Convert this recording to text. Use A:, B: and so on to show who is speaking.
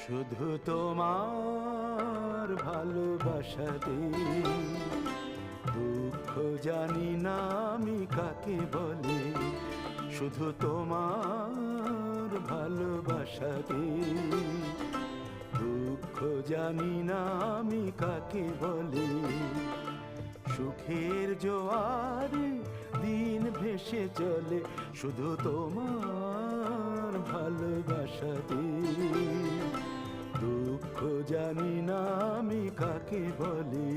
A: শুধু তোমার ভালোবাসাতে দুঃখ জানি না আমি কাকে বলে। শুধু তোমার ভালোবাসাতে দুঃখ জানি না আমি কাকে বলে। সুখের জোয়ারে দিন ভেসে চলে শুধু তোমার ভালোবাসাতে দুঃখ জানি না আমি কাকে বলে।